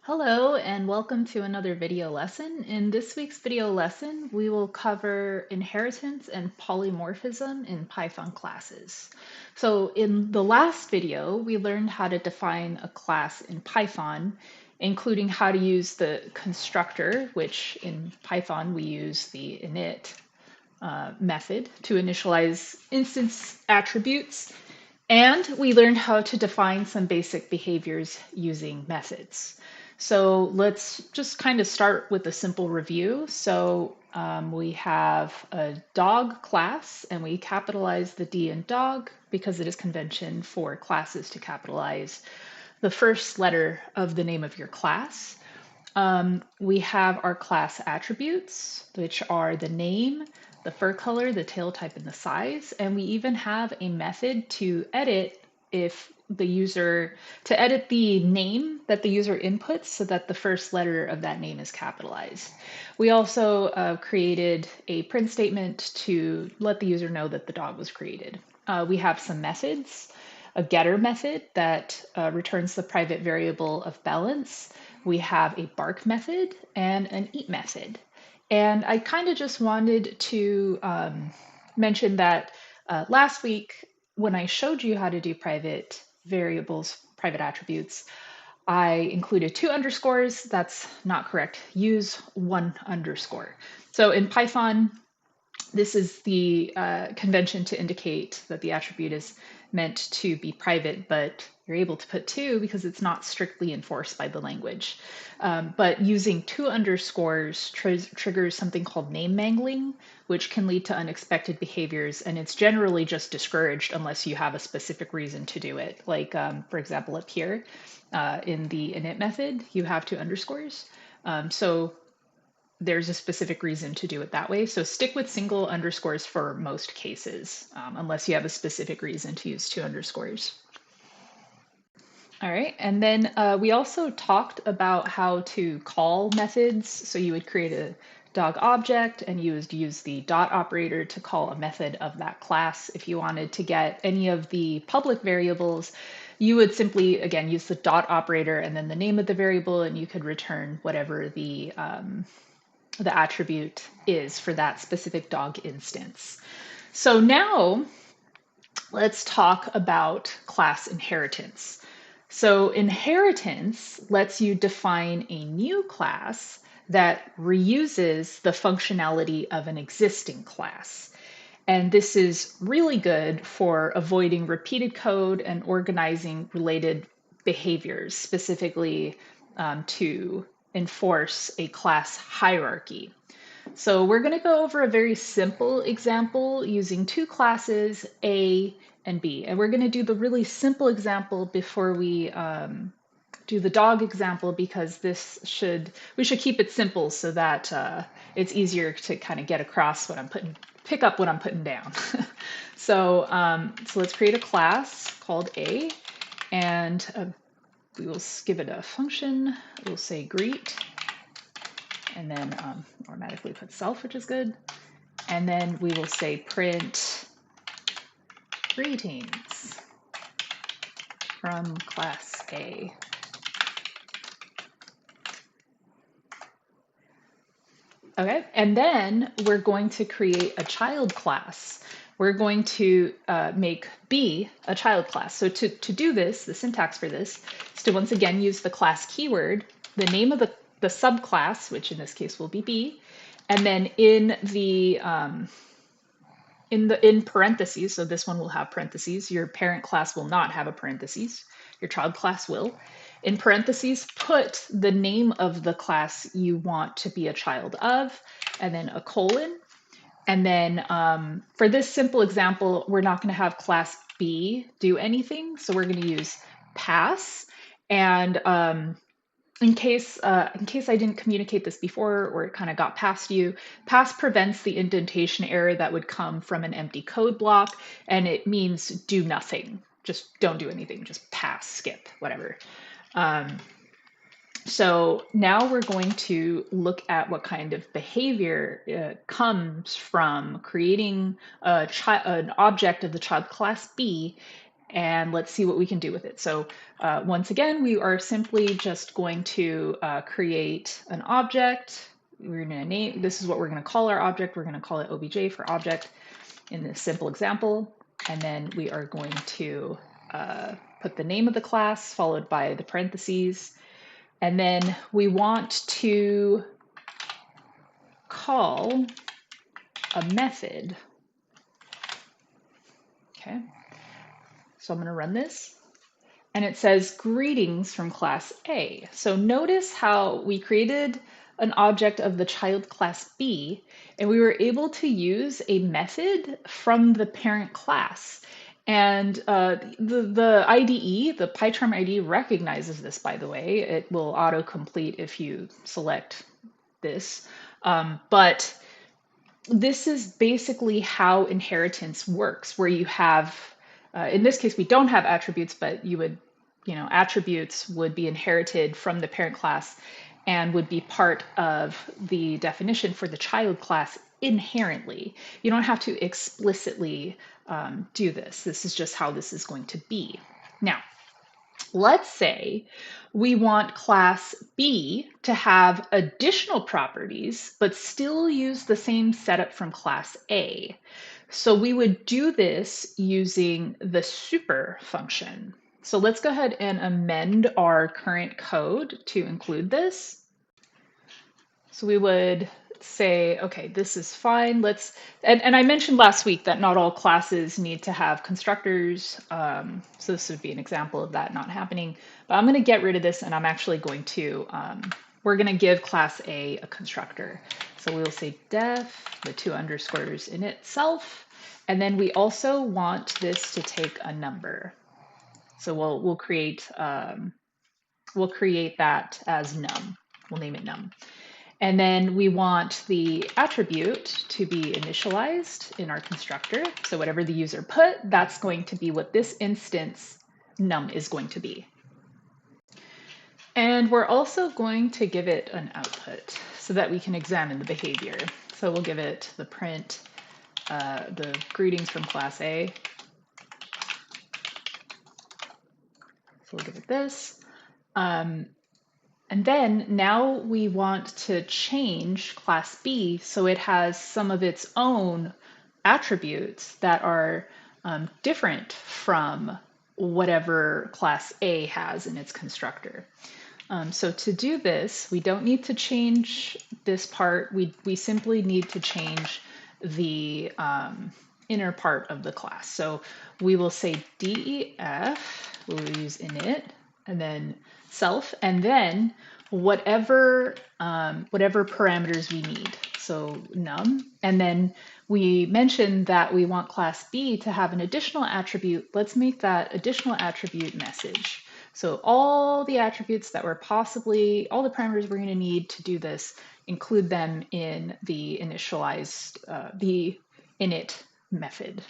Hello and welcome to another video lesson. In this week's video lesson, we will cover inheritance and polymorphism in Python classes. So in the last video, we learned how to define a class in Python, including how to use the constructor, which in Python we use the init method to initialize instance attributes. And we learned how to define some basic behaviors using methods. So let's just kind of start with a simple review. So we have a dog class, and we capitalize the D in dog because it is convention for classes to capitalize the first letter of the name of your class. We have our class attributes, which are the name, the fur color, the tail type, and the size. And we even have a method to edit to edit the name that the user inputs so that the first letter of that name is capitalized. We also created a print statement to let the user know that the dog was created. We have some methods, a getter method that returns the private variable of balance. We have a bark method and an eat method. And I kind of just wanted to mention that last week, when I showed you how to do private variables, private attributes, I included 2 underscores. That's not correct. Use 1 underscore. So in Python, this is the convention to indicate that the attribute is meant to be private, but you're able to put 2 because it's not strictly enforced by the language. But using 2 underscores triggers something called name mangling, which can lead to unexpected behaviors, and it's generally just discouraged unless you have a specific reason to do it. Like, for example, up here in the init method, you have 2 underscores. So there's a specific reason to do it that way. So stick with single underscores for most cases, unless you have a specific reason to use 2 underscores. All right, and then we also talked about how to call methods. So you would create a dog object and you would use the dot operator to call a method of that class. If you wanted to get any of the public variables, you would simply, again, use the dot operator and then the name of the variable, and you could return whatever the attribute is for that specific dog instance. So now let's talk about class inheritance. So inheritance lets you define a new class that reuses the functionality of an existing class. And this is really good for avoiding repeated code and organizing related behaviors, specifically to enforce a class hierarchy. So we're going to go over a very simple example using 2 classes, A and B. And we're going to do the really simple example before we do the dog example, because we should keep it simple so that it's easier to kind of get across pick up what I'm putting down. So let's create a class called A, and we will give it a function. We'll say greet, and then automatically put self, which is good. And then we will say print greetings from class A. Okay, and then we're going to create a child class. We're going to make B a child class. So to do this, the syntax for this is to once again use the class keyword, the name of the subclass, which in this case will be B, and then in parentheses, so this one will have parentheses. Your parent class will not have a parentheses. Your child class will. In parentheses, put the name of the class you want to be a child of, and then a colon. And then for this simple example, we're not going to have class B do anything. So we're going to use pass. And in case I didn't communicate this before, or it kind of got past you, pass prevents the indentation error that would come from an empty code block, and it means do nothing. Just don't do anything. Just pass, skip, whatever. So now we're going to look at what kind of behavior comes from creating an object of the child class B and let's see what we can do with it. So once again, we are simply just going to create an object. We're going to name, this is what we're going to call our object. We're going to call it obj for object in this simple example. And then we are going to put the name of the class followed by the parentheses. And then we want to call a method. Okay, so I'm going to run this. And it says greetings from class A. So notice how we created an object of the child class B, and we were able to use a method from the parent class. And the IDE, the PyCharm IDE, recognizes this, by the way. It will autocomplete if you select this. But this is basically how inheritance works, where you have, in this case, we don't have attributes, but you would, attributes would be inherited from the parent class and would be part of the definition for the child class inherently. You don't have to explicitly do this. This is just how this is going to be. Now, let's say we want class B to have additional properties, but still use the same setup from class A. So we would do this using the super function. So let's go ahead and amend our current code to include this. So we would say, okay, this is fine. And I mentioned last week that not all classes need to have constructors. So this would be an example of that not happening. But I'm going to get rid of this, and I'm actually going to, we're going to give class A a constructor. So we will say def, the 2 underscores in itself. And then we also want this to take a number. So we'll create that as num. We'll name it num. And then we want the attribute to be initialized in our constructor. So whatever the user put, that's going to be what this instance num is going to be. And we're also going to give it an output so that we can examine the behavior. So we'll give it the print, the greetings from class A. So we'll give it this. And then now we want to change class B so it has some of its own attributes that are different from whatever class A has in its constructor. So to do this, we don't need to change this part. We simply need to change the inner part of the class. So we will say def, we'll use init, and then self, and then whatever parameters we need. So num, and then we mentioned that we want class B to have an additional attribute. Let's make that additional attribute message. So all the attributes that we're possibly, all the parameters we're going to need to do this, include them in the initialized, the init method.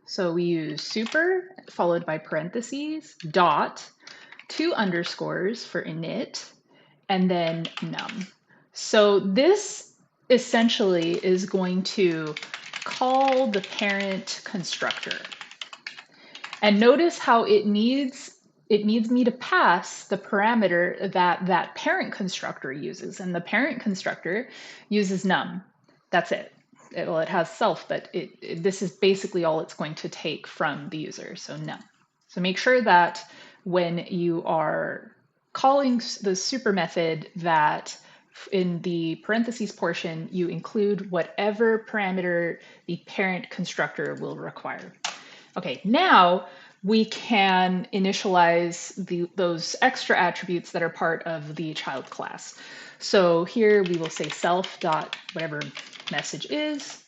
So we use super followed by parentheses, dot, 2 underscores for init, and then num. So this essentially is going to call the parent constructor. And notice how it needs me to pass the parameter that parent constructor uses. And the parent constructor uses num. That's it. It has self, but this is basically all it's going to take from the user, so num. So make sure that when you are calling the super method that in the parentheses portion, you include whatever parameter the parent constructor will require. Okay, now we can initialize those extra attributes that are part of the child class. So here we will say self dot whatever message is,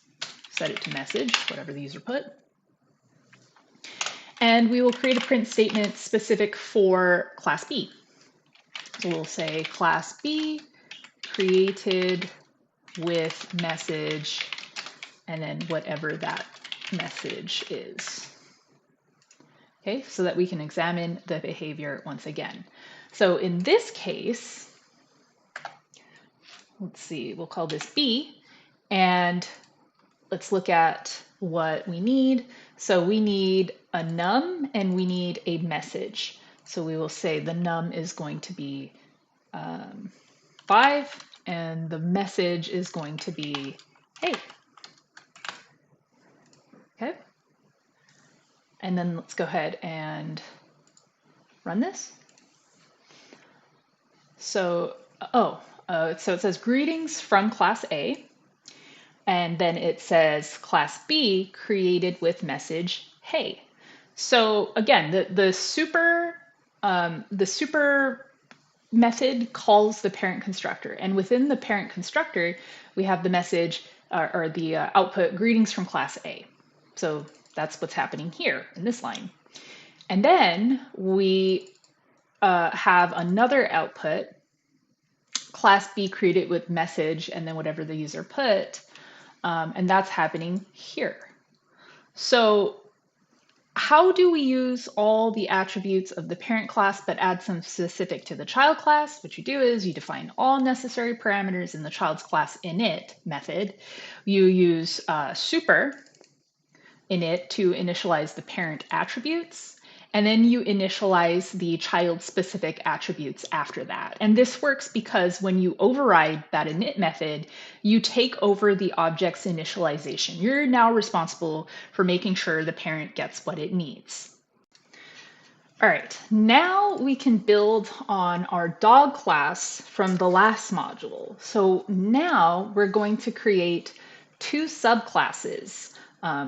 set it to message, whatever the user put. And we will create a print statement specific for class B. So we'll say class B created with message, and then whatever that message is. Okay, so that we can examine the behavior once again. So in this case, let's see, we'll call this B, and let's look at what we need. So we need a num and we need a message. So we will say the num is going to be 5 and the message is going to be hey. Okay. And then let's go ahead and run this. So, so it says greetings from class A. And then it says class B created with message, hey. So again, the super method calls the parent constructor. And within the parent constructor, we have the message or the output greetings from class A. So that's what's happening here in this line. And then we have another output, class B created with message, and then whatever the user put, and that's happening here. So how do we use all the attributes of the parent class but add some specific to the child class? What you do is you define all necessary parameters in the child's class init method. You use super init to initialize the parent attributes, and then you initialize the child specific attributes after that. And this works because when you override that init method, you take over the object's initialization. You're now responsible for making sure the parent gets what it needs. All right, now we can build on our dog class from the last module. So now we're going to create two subclasses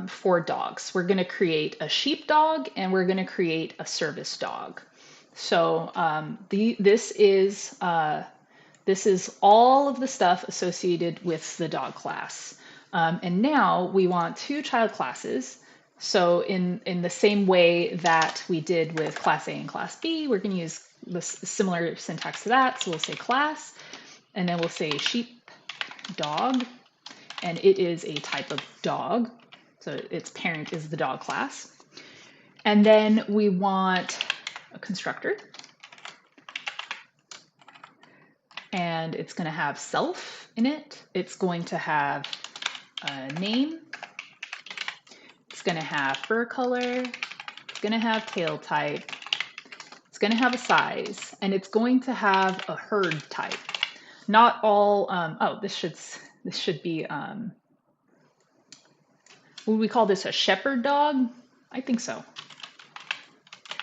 for dogs. We're going to create a sheepdog and we're going to create a service dog. So this is all of the stuff associated with the dog class. And now we want two child classes. So in the same way that we did with class A and class B, we're going to use the similar syntax to that. So we'll say class, and then we'll say sheepdog, and it is a type of dog. So its parent is the dog class. And then we want a constructor. And it's going to have self in it. It's going to have a name. It's going to have fur color. It's going to have tail type. It's going to have a size. And it's going to have a herd type. Not all, this should be, would we call this a shepherd dog? I think so.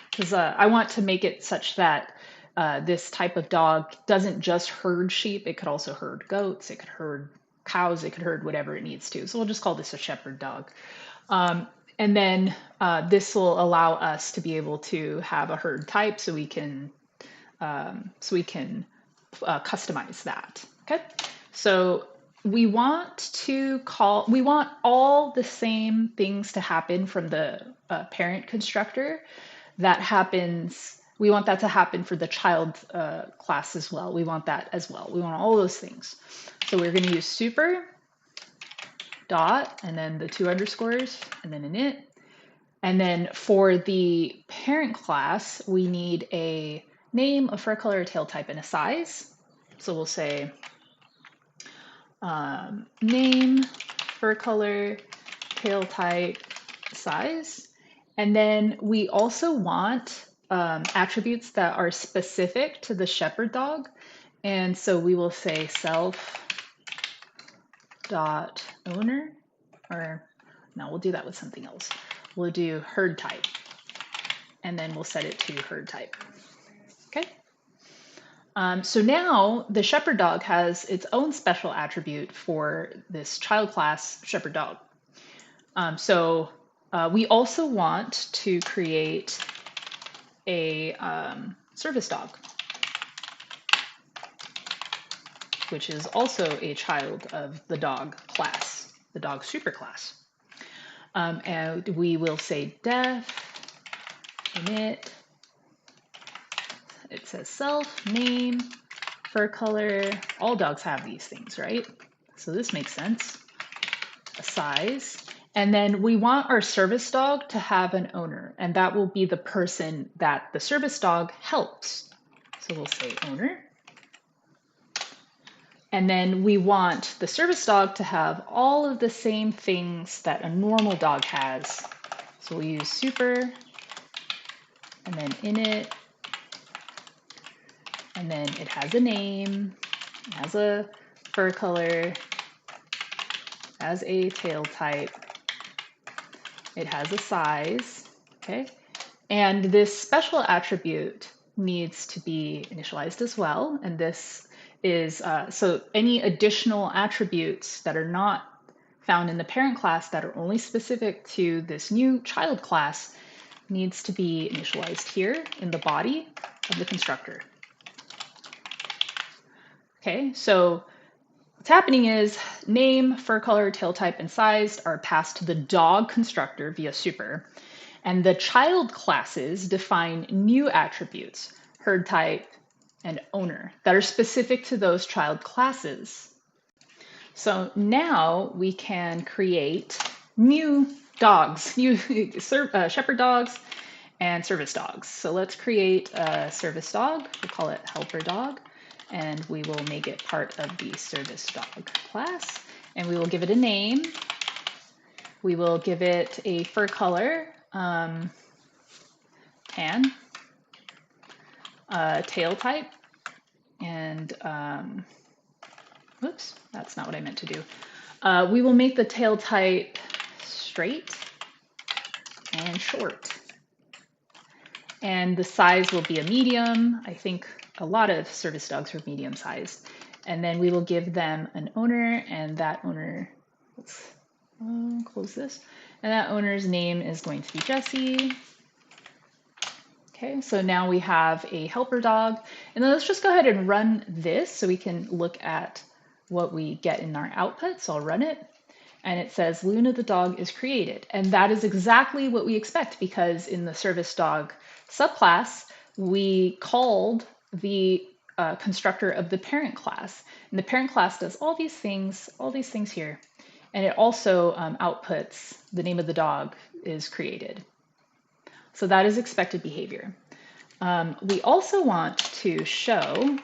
Because I want to make it such that this type of dog doesn't just herd sheep. It could also herd goats. It could herd cows. It could herd whatever it needs to. So we'll just call this a shepherd dog. And then this will allow us to be able to have a herd type so we can customize that. Okay. So we want all the same things to happen from the parent constructor. That happens, we want that to happen for the child class as well. We want that as well. We want all those things. So we're going to use super dot and then the 2 underscores and then init. And then for the parent class, we need a name, a fur color, a tail type, and a size. So we'll say name, fur color, tail type, size. And then we also want attributes that are specific to the shepherd dog. And so we will say self dot owner, or no, we'll do that with something else. We'll do herd type, and then we'll set it to herd type. Okay. So now the shepherd dog has its own special attribute for this child class shepherd dog. We also want to create a service dog, which is also a child of the dog class, the dog superclass. And we will say def init. It says self, name, fur color. All dogs have these things, right? So this makes sense. A size. And then we want our service dog to have an owner, and that will be the person that the service dog helps. So we'll say owner. And then we want the service dog to have all of the same things that a normal dog has. So we'll use super, and then init, and then it has a name, it has a fur color, has a tail type, it has a size, okay? And this special attribute needs to be initialized as well. And this is, so any additional attributes that are not found in the parent class that are only specific to this new child class needs to be initialized here in the body of the constructor. Okay, so what's happening is name, fur color, tail type, and size are passed to the dog constructor via super. And the child classes define new attributes, herd type and owner, that are specific to those child classes. So now we can create new dogs, new shepherd dogs and service dogs. So let's create a service dog. We'll call it helper dog, and we will make it part of the service dog class. And we will give it a name. We will give it a fur color, tan, tail type, and oops, that's not what I meant to do. We will make the tail type straight and short. And the size will be a medium. I think a lot of service dogs are medium sized. And then we will give them an owner, and that owner, let's close this. And that owner's name is going to be Jesse. Okay, so now we have a helper dog. And then let's just go ahead and run this so we can look at what we get in our output. So I'll run it. And it says Luna the dog is created. And that is exactly what we expect, because in the service dog subclass, we called the constructor of the parent class. And the parent class does all these things here. And it also outputs the name of the dog is created. So that is expected behavior. We also want to show,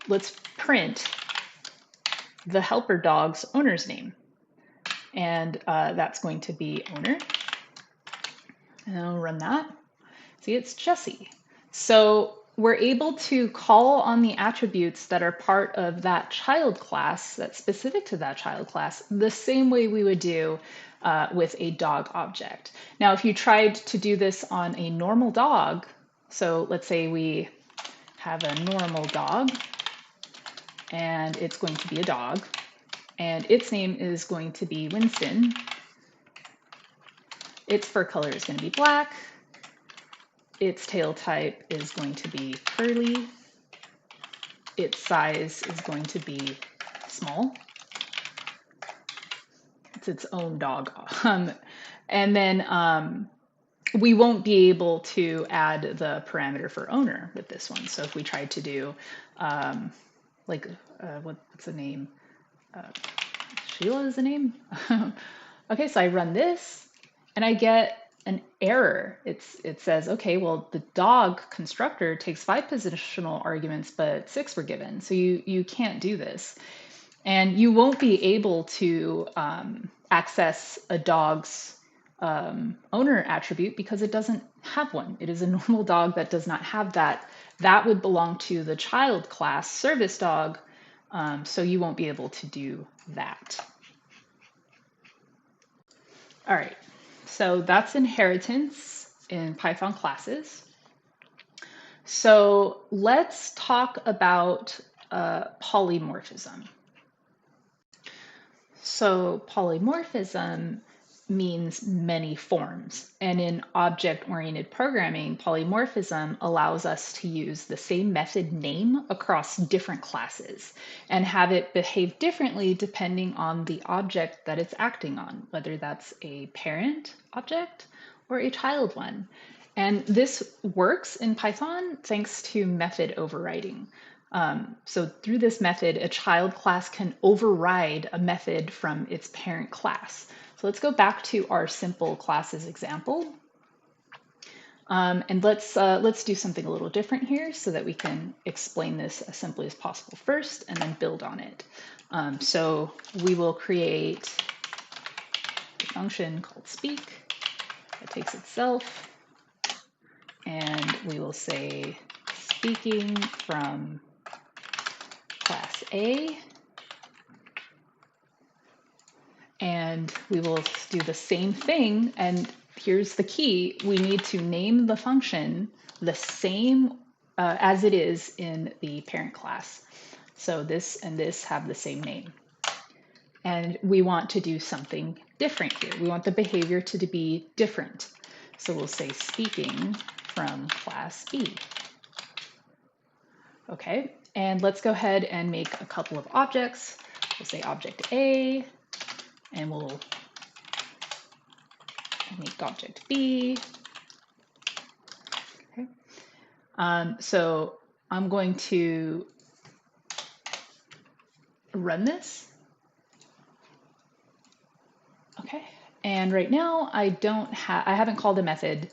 let's print the helper dog's owner's name. And that's going to be owner. And I'll run that. See, it's Jesse. So we're able to call on the attributes that are part of that child class, that's specific to that child class, the same way we would do with a dog object. Now, if you tried to do this on a normal dog, so let's say we have a normal dog, and it's going to be a dog, and its name is going to be Winston. Its fur color is going to be black. Its tail type is going to be curly. Its size is going to be small. It's its own dog. And then we won't be able to add the parameter for owner with this one. So if we tried to do, what's the name? Sheila is the name. Okay, so I run this and I get an error. It says, okay, well, the dog constructor takes 5 positional arguments, but 6 were given. So you can't do this. And you won't be able to access a dog's owner attribute because it doesn't have one. It is a normal dog that does not have that. That would belong to the child class service dog. So you won't be able to do that. All right, so that's inheritance in Python classes. So let's talk about polymorphism. So polymorphism means many forms. And in object-oriented programming, polymorphism allows us to use the same method name across different classes and have it behave differently depending on the object that it's acting on, whether that's a parent object or a child one. And this works in Python thanks to method overriding. So through this method, a child class can override a method from its parent class. So let's go back to our simple classes example. And let's do something a little different here so that we can explain this as simply as possible first and then build on it. So we will create a function called speak that takes itself, and we will say speaking from class A, and we will do the same thing. And here's the key: we need to name the function the same as it is in the parent class. So this and this have the same name. And we want to do something different here. We want the behavior to be different. So we'll say speaking from class B. Okay, and let's go ahead and make a couple of objects. We'll say object A, and we'll make object B. Okay. So I'm going to run this. Okay, and right now I haven't called a method,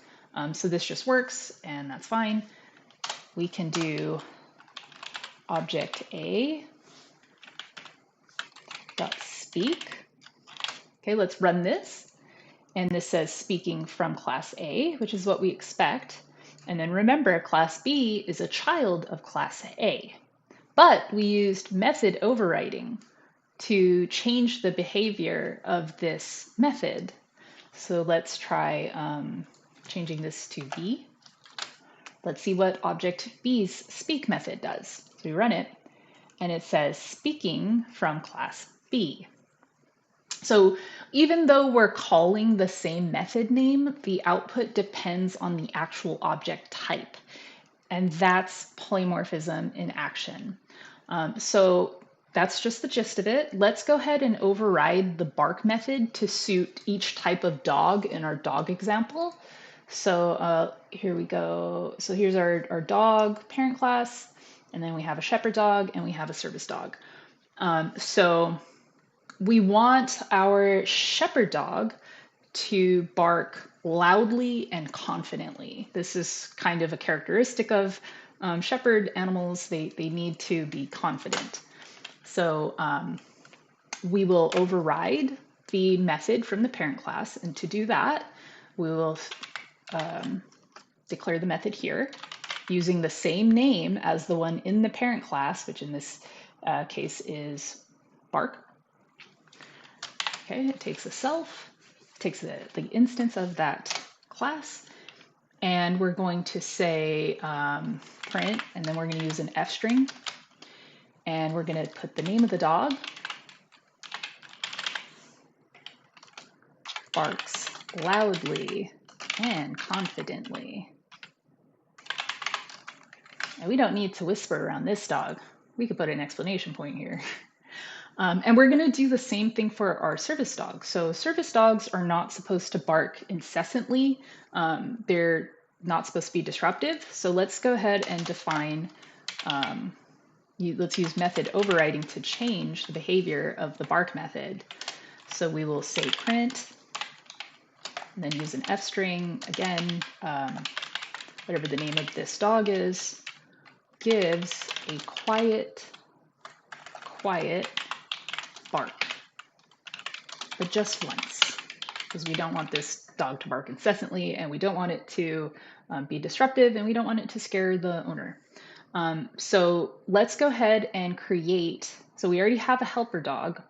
so this just works, and that's fine. We can do object A dot speak. Okay, let's run this. And this says speaking from class A, which is what we expect. And then remember, class B is a child of class A. But we used method overriding to change the behavior of this method. So let's try changing this to B. Let's see what object B's speak method does. So we run it, and it says speaking from class B. So even though we're calling the same method name, the output depends on the actual object type. And that's polymorphism in action. So that's just the gist of it. Let's go ahead and override the bark method to suit each type of dog in our dog example. So here we go. So here's our dog parent class, and then we have a shepherd dog and we have a service dog. So we want our shepherd dog to bark loudly and confidently. This is kind of a characteristic of shepherd animals. They need to be confident. So we will override the method from the parent class. And to do that, we will declare the method here using the same name as the one in the parent class, which in this case is bark. Okay, it takes a self, takes the instance of that class, and we're going to say print, and then we're going to use an F string, and we're going to put the name of the dog, barks loudly and confidently. And we don't need to whisper around this dog. We could put an exclamation point here. And we're going to do the same thing for our service dogs. So service dogs are not supposed to bark incessantly. They're not supposed to be disruptive. So let's go ahead and define, let's use method overriding to change the behavior of the bark method. So we will say print, and then use an F string, again, whatever the name of this dog is, gives a quiet bark, but just once, because we don't want this dog to bark incessantly, and we don't want it to be disruptive, and we don't want it to scare the owner. So let's go ahead and create, so we already have a helper dog.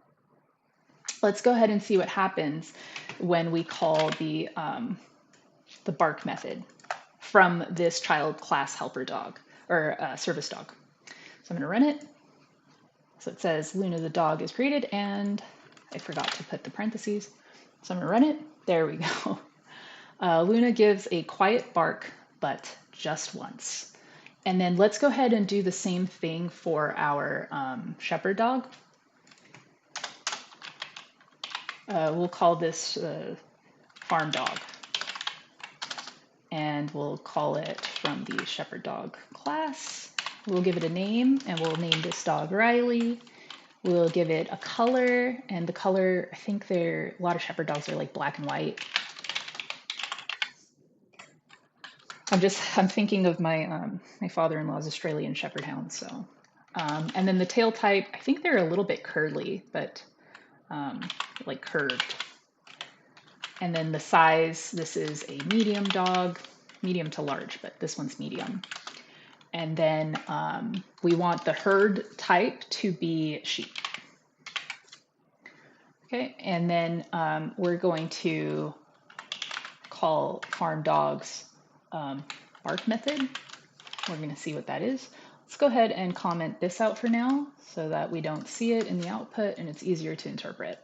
Let's go ahead and see what happens when we call the bark method from this child class helper dog, or service dog. So I'm gonna run it. So it says Luna the dog is created, and I forgot to put the parentheses. So I'm gonna run it. There we go. Luna gives a quiet bark, but just once. And then let's go ahead and do the same thing for our shepherd dog. We'll call this farm dog. And we'll call it from the shepherd dog class. We'll give it a name, and we'll name this dog Riley. We'll give it a color, and the color, I think a lot of shepherd dogs are like black and white. I'm thinking of my father-in-law's Australian Shepherd Hound. So, and then the tail type, I think they're a little bit curly, but like curved. And then the size, this is a medium dog, medium to large, but this one's medium. And then we want the herd type to be sheep. Okay, and then we're going to call farm dogs bark method. We're going to see what that is. Let's go ahead and comment this out for now so that we don't see it in the output and it's easier to interpret.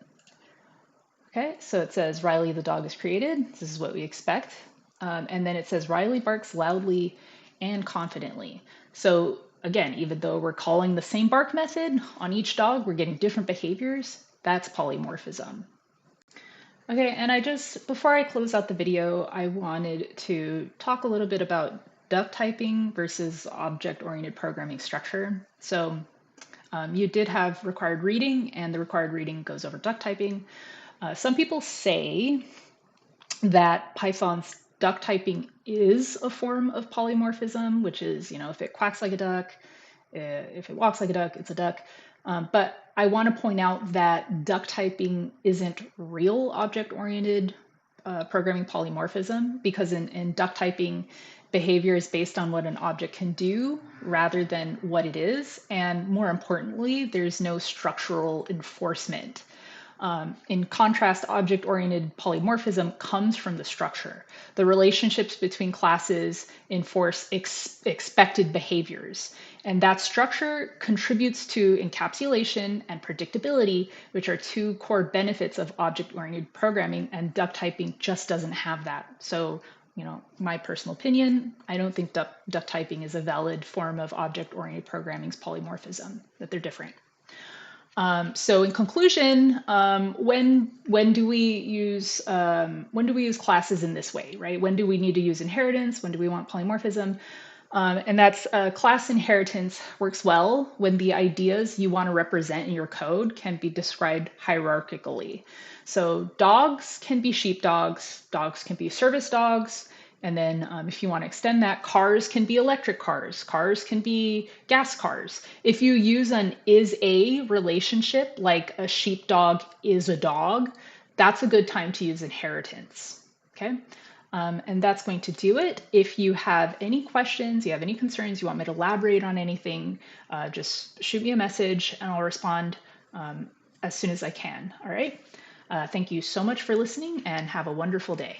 Okay, so it says Riley the dog is created. This is what we expect. And then it says Riley barks loudly and confidently. So again, even though we're calling the same bark method on each dog, we're getting different behaviors. That's polymorphism. Okay, and before I close out the video, I wanted to talk a little bit about duck typing versus object-oriented programming structure. So you did have required reading, and the required reading goes over duck typing. Some people say that Python's duck typing is a form of polymorphism, which is, if it quacks like a duck, if it walks like a duck, it's a duck. But I want to point out that duck typing isn't real object-oriented programming polymorphism, because in duck typing, behavior is based on what an object can do rather than what it is. And more importantly, there's no structural enforcement. In contrast, object-oriented polymorphism comes from the structure. The relationships between classes enforce expected behaviors. And that structure contributes to encapsulation and predictability, which are two core benefits of object-oriented programming, and duck typing just doesn't have that. So, my personal opinion, I don't think duck typing is a valid form of object-oriented programming's polymorphism, that they're different. So in conclusion, when do we use classes in this way, right? When do we need to use inheritance? When do we want polymorphism? And that's class inheritance works well when the ideas you want to represent in your code can be described hierarchically. So dogs can be sheepdogs, dogs can be service dogs, and then if you want to extend that, cars can be electric cars, cars can be gas cars. If you use an is a relationship, like a sheepdog is a dog, that's a good time to use inheritance, okay? And that's going to do it. If you have any questions, you have any concerns, you want me to elaborate on anything, just shoot me a message and I'll respond as soon as I can, all right? Thank you so much for listening and have a wonderful day.